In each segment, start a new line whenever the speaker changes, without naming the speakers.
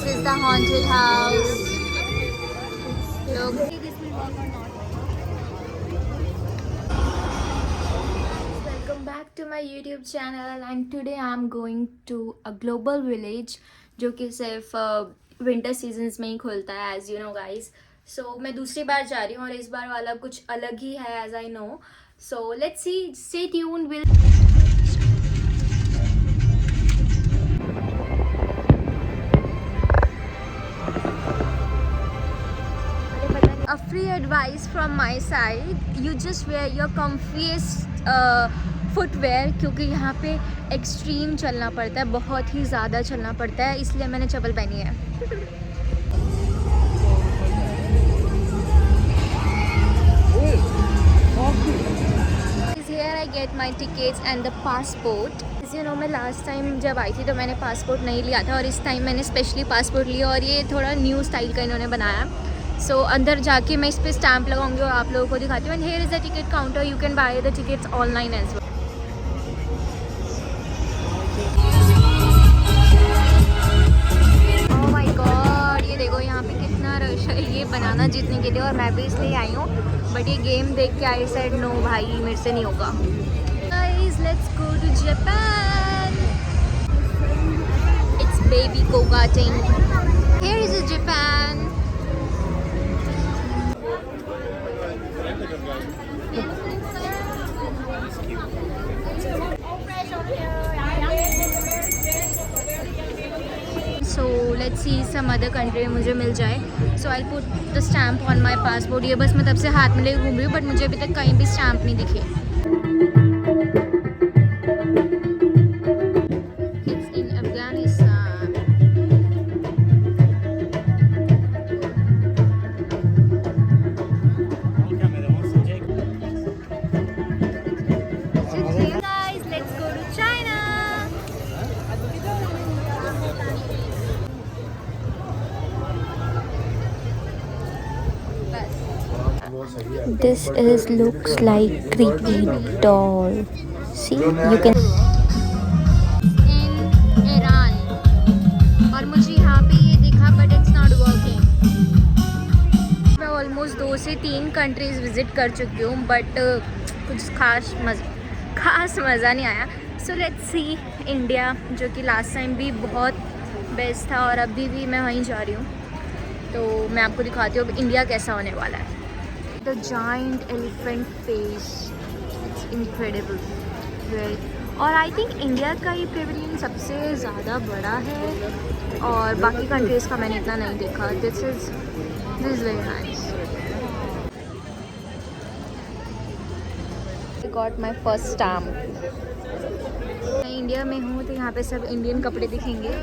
is the haunted house. Look. Welcome back to my YouTube channel and today I am going to a global village जो कि सिर्फ winter seasons में ही खुलता है as you know guys. So मैं दूसरी बार जा रही हूँ और इस बार वाला कुछ अलग ही है as I know. So let's see, stay tuned. A free advice from my side, you just wear your comfiest footwear क्योंकि यहाँ पे एक्सट्रीम चलना पड़ता है, बहुत ही ज़्यादा चलना पड़ता है, इसलिए मैंने चप्पल पहनी है. Here I get my tickets and the passport. You know, मैं लास्ट टाइम जब आई थी तो मैंने पासपोर्ट नहीं लिया था और इस टाइम मैंने स्पेशली पासपोर्ट लिया और ये थोड़ा न्यू स्टाइल का इन्होंने बनाया. सो अंदर जाके मैं इस पर स्टैम्प लगाऊंगी और आप लोगों को दिखाती हूँ. And here is the ticket counter, you can buy the tickets online as well. Oh my God, ये देखो यहाँ पे कितना रश है ये बनाना जीतने के लिए और मैं भी इसलिए आई हूँ. बट ये गेम देख के आई सेड नो भाई मेरे से नहीं होगा. Guys let's go to Japan. It's baby go-karting. Here is Japan. So let's see some other country में मुझे मिल जाए. So I'll put the stamp on my passport. ये बस मैं तब से हाथ में लेके घूम रही हूँ बट मुझे अभी तक कहीं भी स्टैम्प नहीं दिखे. It's in Afghanistan. Guys, let's go to China. This is looks like creepy doll. See, you can in Iran. और मुझे यहाँ पे ये दिखा but it's not working. मैं ऑलमोस्ट 2 से 3 कंट्रीज विजिट कर चुकी हूँ बट कुछ खास मज़ा नहीं आया. सो लेट्स सी इंडिया, जो कि लास्ट टाइम भी बहुत बेस्ट था और अभी भी मैं वहीं जा रही हूँ. तो मैं आपको दिखाती हूँ अब इंडिया कैसा होने वाला है. The giant elephant face, it's incredible. और आई थिंक इंडिया का ये पेविलियन सबसे ज़्यादा बड़ा है और बाकी कंट्रीज़ का मैंने इतना नहीं देखा. This is very nice. I got my first stamp. मैं इंडिया में हूँ तो यहाँ पे सब इंडियन कपड़े दिखेंगे.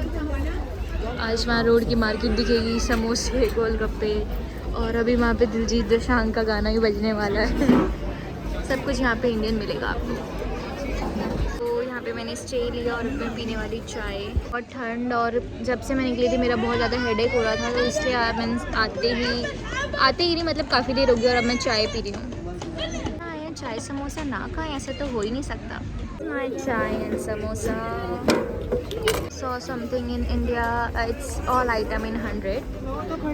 आज वहाँ रोड की मार्केट दिखेगी, समोसे, गोलगप्पे और अभी वहाँ पे दिलजीत दोसांझ का गाना ही बजने वाला है. सब कुछ यहाँ पे इंडियन मिलेगा आपको. तो यहाँ पे मैंने स्टे लिया और उसमें पीने वाली चाय और ठंड. और जब से मैं निकली थी मेरा बहुत ज़्यादा हेडेक हो रहा था तो इसलिए मैंने आते ही नहीं मतलब काफ़ी देर हो गई और अब मैं चाय पी रही हूँ. हाँ यार, चाय समोसा ना खाएं ऐसे तो हो ही नहीं सकता. चाय and samosa. Saw something in India. It's all item in 100.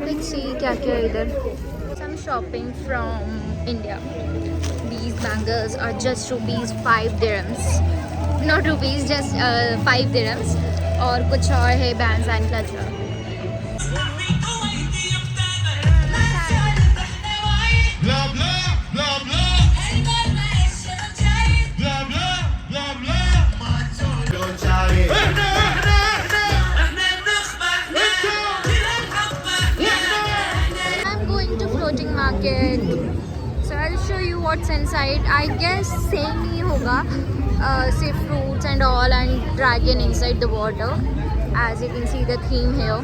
Let's see क्या क्या इधर. Some shopping from India. These bangles are just rupees 5 dirhams. Not rupees, just 5 dirhams. और कुछ और है bands and clutcher. Market. So I'll show you what's inside. I guess same ही होगा. Say fruits and all and dragon inside the water. As you can see the theme here.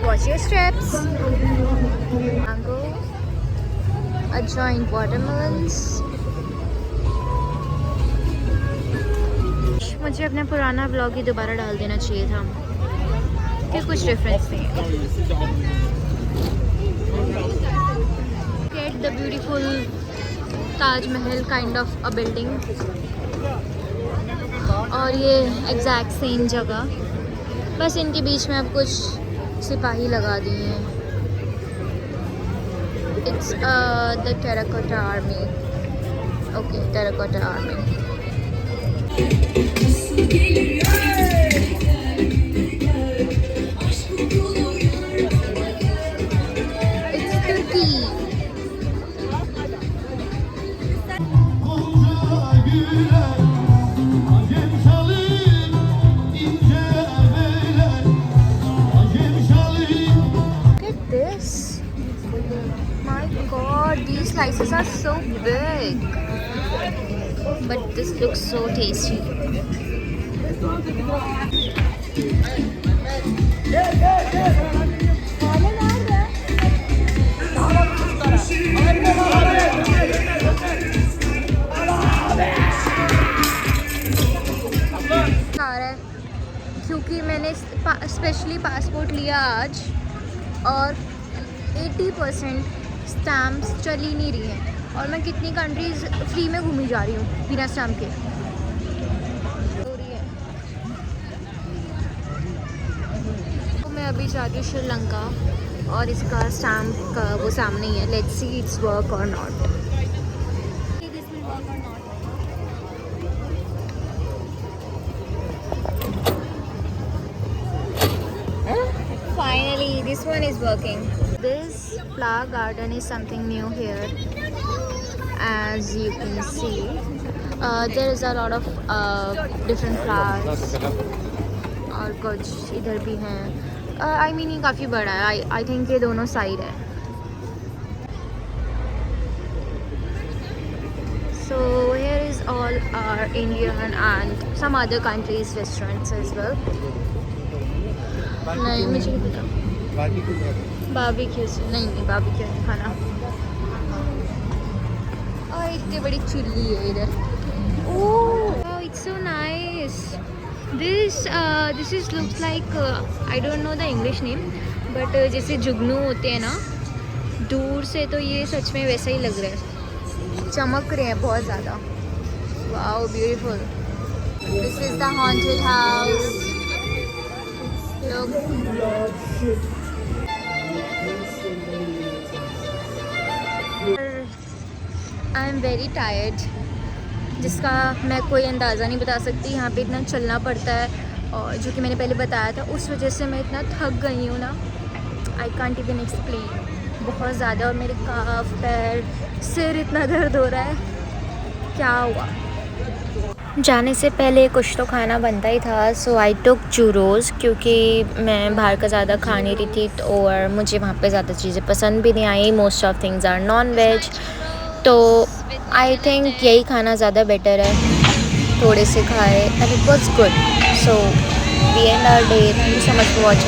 Watch your steps. Mango. A giant watermelons. मुझे अपना पुराना vlog ही दोबारा डाल देना चाहिए था कि कुछ डिफरेंस नहीं है. The beautiful Taj Mahal kind of a building और ये एग्जैक्ट सेम जगह बस इनके बीच में अब कुछ सिपाही लगा दिए हैं। It's the terracotta army. Okay, terracotta army. It's Turkey. God, these slices are so big, but this looks so tasty. क्योंकि मैंने स्पेशली पासपोर्ट लिया आज और 80% स्टैम्प्स चल ही नहीं रही हैं और मैं कितनी कंट्रीज़ फ्री में घूमी जा रही हूँ बिना स्टैम्प के। तो मैं अभी जा रही हूँ श्रीलंका और इसका स्टैम्प का वो सामने ही है। लेट्स सी इट्स वर्क और not. Finally, this one is working. This flower garden is something new here. As you can see, there is a lot of different flowers. और कुछ इधर भी हैं। I mean ये काफ़ी बड़ा है। I think ये दोनों साइड है। So here is all our Indian and some other countries restaurants as well. नहीं मुझे नहीं पता। बारबेक्यू से नहीं बारबेक्यू नहीं खाना। और इतनी बड़ी चुल्ली है इधर। Oh it's so nice. This is looks like I don't know the English name but जैसे जुगनू होते हैं ना, दूर से तो ये सच में वैसा ही लग रहा है। चमक रहे हैं बहुत ज़्यादा। Wow beautiful. This is the haunted house. लोग आई एम वेरी टायर्ड, जिसका मैं कोई अंदाज़ा नहीं बता सकती। यहाँ पे इतना चलना पड़ता है और जो कि मैंने पहले बताया था, उस वजह से मैं इतना थक गई हूँ ना, आई कांट इवन एक्सप्लेन। बहुत ज़्यादा। और मेरे काफ पैर सिर इतना दर्द हो रहा है। क्या हुआ? जाने से पहले कुछ तो खाना बनता ही था। सो आई टुक चूरोज़, क्योंकि मैं बाहर का ज़्यादा खा नहीं रही थी और मुझे वहाँ पे ज़्यादा चीज़ें पसंद भी नहीं आई। Most of things are non veg, तो आई थिंक यही खाना ज़्यादा बेटर है। थोड़े से खाए and it was good. So we end our day. Thank you so much for watching.